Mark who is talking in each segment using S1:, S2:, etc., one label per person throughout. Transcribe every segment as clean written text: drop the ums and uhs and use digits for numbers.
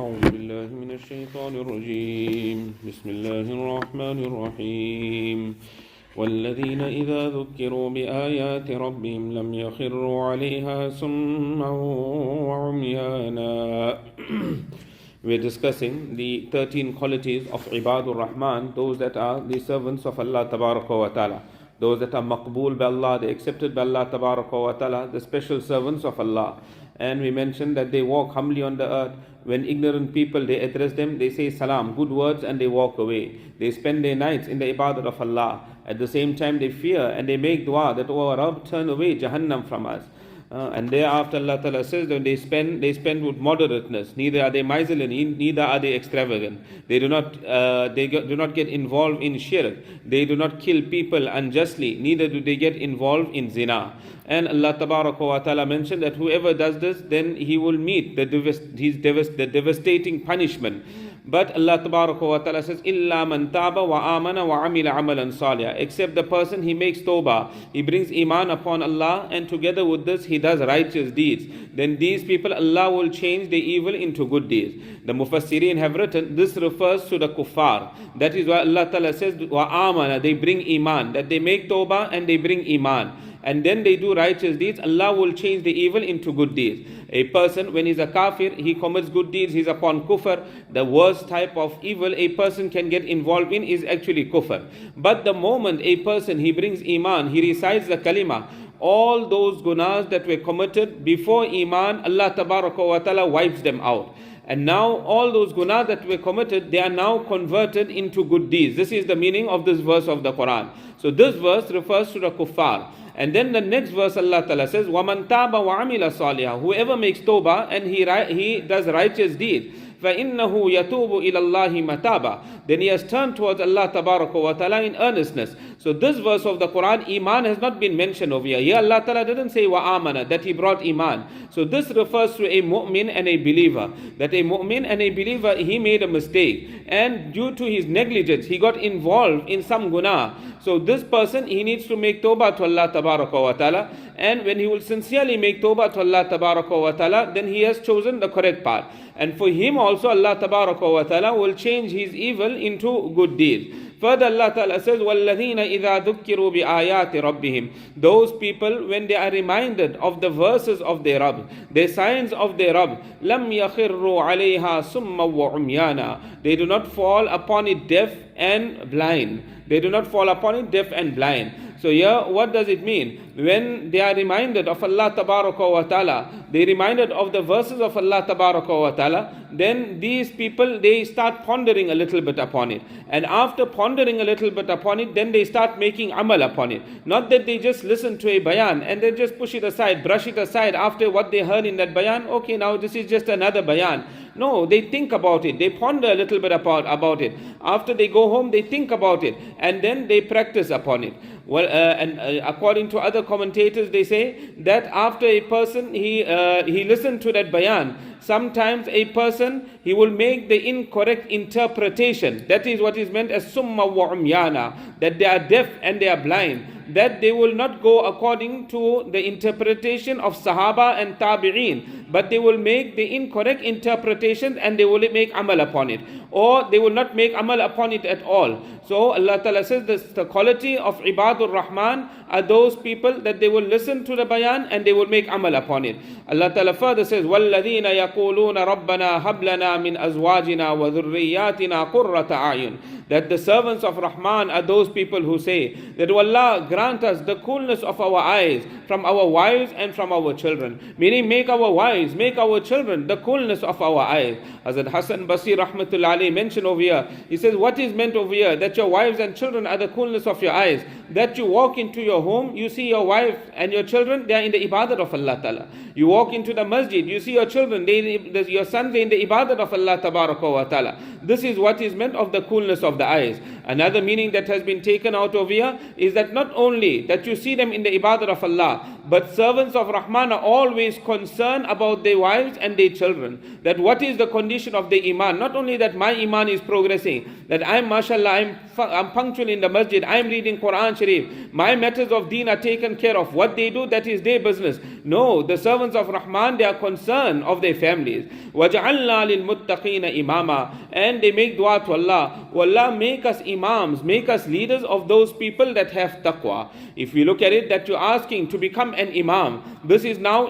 S1: أعوذ بالله من الشيطان الرجيم بسم الله الرحمن الرحيم والذين إذا ذكروا بآيات ربهم لم يخروا عليها سما وعميانا. We're discussing the 13 qualities of Ibaadurrahmaan, those that are the servants of Allah Tabaraka wa Ta'ala, those that are maqbool by Allah, they accepted by Allah Tabaraka wa Ta'ala, the special servants of Allah. And we mentioned that they walk humbly on the earth. When ignorant people, they address them, they say salam, good words, and they walk away. They spend their nights in the ibadat of Allah. At the same time, they fear and they make dua that, oh Rabb, turn away Jahannam from us. And thereafter Allah Ta'ala says that they spend with moderateness. Neither are they miserly, neither are they extravagant. They do not get involved in shirk. They do not kill people unjustly. Neither do they get involved in zina. And Allah Ta'ala mentioned that whoever does this, then he will meet the devastating punishment. But Allah Ta'ala says, "Illa man taba wa amana wa amila amalan salih." Except the person, he makes tawbah, he brings iman upon Allah, and together with this he does righteous deeds. Then these people, Allah will change the evil into good deeds. The Mufassirin have written, this refers to the kuffar. That is why Allah Ta'ala says, wa amana, they bring iman, that they make tawbah and they bring iman. And then they do righteous deeds, Allah will change the evil into good deeds. A person, when he's a kafir, he commits good deeds, he's upon kufr. The worst type of evil a person can get involved in is actually kufr. But the moment a person, he brings iman, he recites the kalima, all those gunas that were committed before iman, Allah Tabaraka wa Ta'ala wipes them out. And now all those gunas that were committed, they are now converted into good deeds. This is the meaning of this verse of the Quran. So this verse refers to the kuffar. And then the next verse Allah Ta'ala says, وَمَنْ تَابَ وَعَمِلَ صَالِحًا. Whoever makes tawbah and he does righteous deeds, فَإِنَّهُ يَتُوبُ إِلَى اللَّهِ مَتَابًا. Then he has turned towards Allah Tabaraka wa Ta'ala in earnestness. So this verse of the Quran, iman has not been mentioned over here. Here Allah Ta'ala didn't say wa amana, that he brought iman. So this refers to a mu'min and a believer. That a mu'min and a believer, he made a mistake. And due to his negligence, he got involved in some guna. So this person, he needs to make tawbah to Allah Tabaraka wa Ta'ala. And when he will sincerely make tawbah to Allah Tabaraka wa Ta'ala, then he has chosen the correct path. And for him also, Allah Tabaraka wa Ta'ala will change his evil into good deeds. Further, Allah Ta'ala says, وَالَّذِينَ إِذَا ذُكِّرُوا بِآيَاتِ رَبِّهِمْ. Those people, when they are reminded of the verses of their Rabb, the signs of their Rabb, لَمْ يَخِرُّوا عَلَيْهَا سُمًّا وَعُمْيَانًا. They do not fall upon it deaf and blind. They do not fall upon it deaf and blind. So here, what does it mean? When they are reminded of Allah Tabaraka wa Ta'ala, they reminded of the verses of Allah Tabaraka wa Ta'ala, then these people, they start pondering a little bit upon it. And after pondering a little bit upon it, then they start making amal upon it. Not that they just listen to a bayan and then just push it aside, brush it aside after what they heard in that bayan. Okay, now this is just another bayan. No, they think about it. They ponder a little bit about it. After they go home, they think about it. And then they practice upon it. Well, according to other commentators, they say that after a person, he listened to that bayan, sometimes a person, he will make the incorrect interpretation. That is what is meant as summa wa umyana, that they are deaf and they are blind. That they will not go according to the interpretation of Sahaba and Tabi'een, but they will make the incorrect interpretation and they will make amal upon it. Or they will not make amal upon it at all. So Allah Ta'ala says this, the quality of Ibaadurrahmaan are those people that they will listen to the bayan and they will make amal upon it. Allah Ta'ala further says, وَالَّذِينَ يَقُولُونَ رَبَّنَا هَبْ لَنَا مِنْ أَزْوَاجِنَا وَذُرِّيَّاتِنَا قُرَّةَ أَعْيُنٍ. That the servants of Rahman are those people who say that, oh Allah, grant us the coolness of our eyes from our wives and from our children. Meaning, make our wives, make our children the coolness of our eyes. Hazrat Hassan Basri Rahmatullah Alayhi mentioned over here, he says, what is meant over here? That your wives and children are the coolness of your eyes. That you walk into your home, you see your wife and your children, they are in the ibadat of Allah Ta'ala. You walk into the masjid, you see your children, your sons, they are in the ibadat of Allah Tabaraka wa Ta'ala. This is what is meant of the coolness of the eyes. Another meaning that has been taken out of here is that not only that you see them in the ibadat of Allah, But servants of Rahman are always concerned about their wives and their children. That what is the condition of the iman? Not only that my iman is progressing, that I'm mashallah, I'm punctual in the masjid, I'm reading Quran Sharif, my matters of deen are taken care of. What they do, that is their business. No, the servants of Rahman, they are concerned of their families. وَجَعَلْنَا لِلْمُتَّقِينَ imama, and they make dua to Allah. Oh Allah, make us imams, make us leaders of those people that have taqwa. If we look at it, that you're asking to become an imam, this is now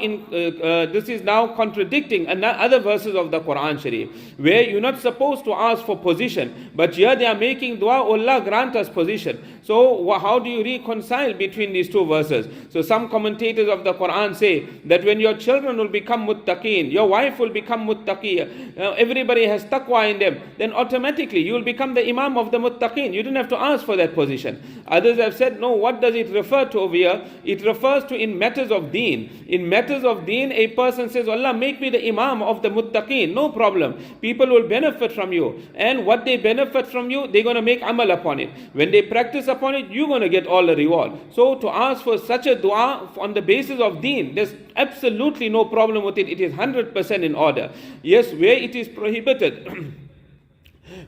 S1: contradicting other verses of the Quran Sharif, where you're not supposed to ask for position, but here they are making dua, oh Allah, grant us position. So how do you reconcile between these two verses? So some commentators of the Quran say that when your children will become muttaqeen, your wife will become muttaqiyah, everybody has taqwa in them, then automatically you will become the imam of the muttaqeen. You didn't have to ask for that position. Others have said, no, what does it refer to over here? It refers to in matters of deen. In matters of deen, a person says, Allah, make me the imam of the muttaqeen. No problem. People will benefit from you. And what they benefit from you, they're going to make amal upon it. When they practice upon it, you're going to get all the reward. So to ask for such a dua on the basis of deen, there's absolutely no problem with it. It is 100% in order. Yes, where it is prohibited,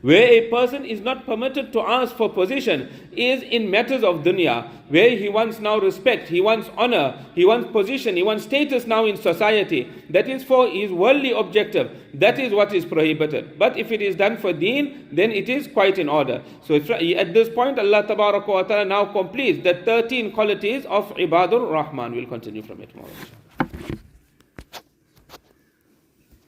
S1: where a person is not permitted to ask for position, is in matters of dunya, where he wants now respect, he wants honor, he wants position, he wants status now in society. That is for his worldly objective. That is what is prohibited. But if it is done for deen, then it is quite in order. So at this point, Allah Tabaraka wa Ta'ala now completes the 13 qualities of Ibaadurrahmaan. We'll continue from it tomorrow.